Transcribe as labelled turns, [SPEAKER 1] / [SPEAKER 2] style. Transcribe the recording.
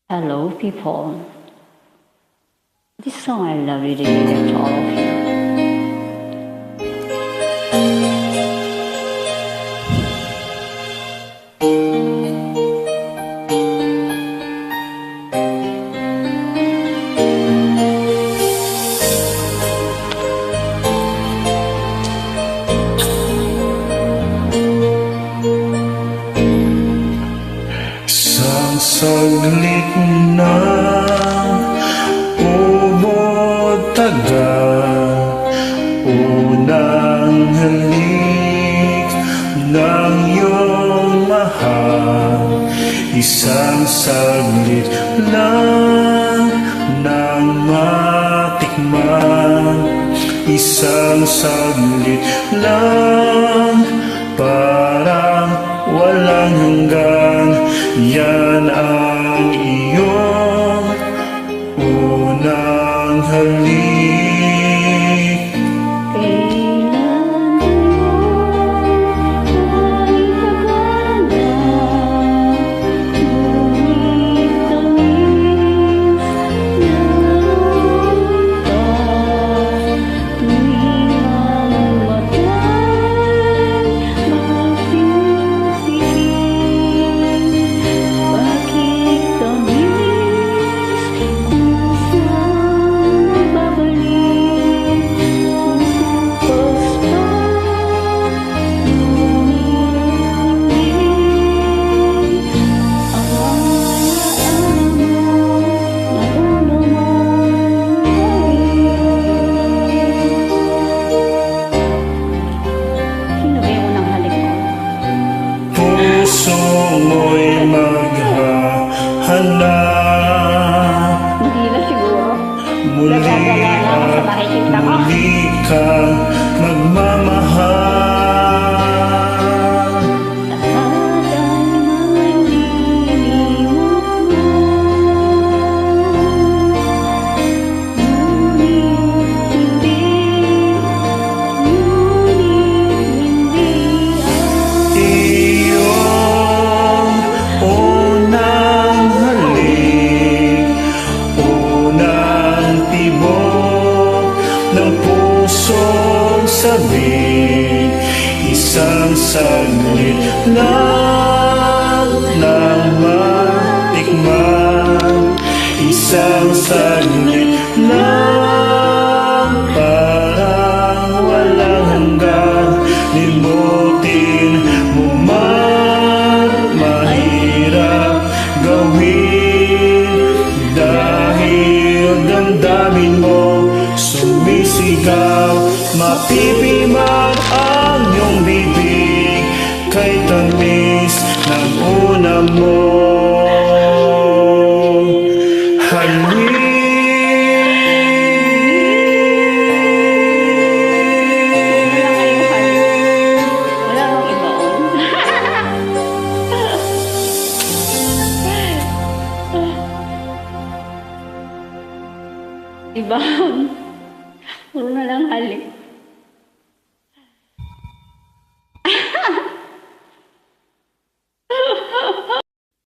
[SPEAKER 1] Hello, people. This song I love it dedicated to all of you.
[SPEAKER 2] Isang saglit na umutagal, unang halik ng iyong mahal. Isang saglit lang nang matikman, isang saglit lang parang walang hanggan. Yan ang iyong unang halik.
[SPEAKER 1] Kailan ay tagal na, ngunit tamis na ito. Tuwing ang mata'y mapipiling, bakit tamis kung saan babalik? Bukas pa, ngunit ang nauna Sino ba yung unang halik ko?
[SPEAKER 2] Puso mo'y maghahanap,
[SPEAKER 1] Hindi na siguro.
[SPEAKER 2] muli
[SPEAKER 1] Nagagala na ako sa nakikita ko.
[SPEAKER 2] muli kang magmamahal.
[SPEAKER 1] Lahat ay malilimutan, ngunit hindi
[SPEAKER 2] Iyong unang halik, unang tibok ng pusong sabik, isang saglit lang nang matikman, isang saglit lang parang walang hanggan. Limutin mo man, mahirap gawin, dahil damdamin mo sumisigaw. Mapipiman ang iyong bibig kay tamis ng una mo
[SPEAKER 1] wala bang ibaon? Ibaon. Puro na lang halik.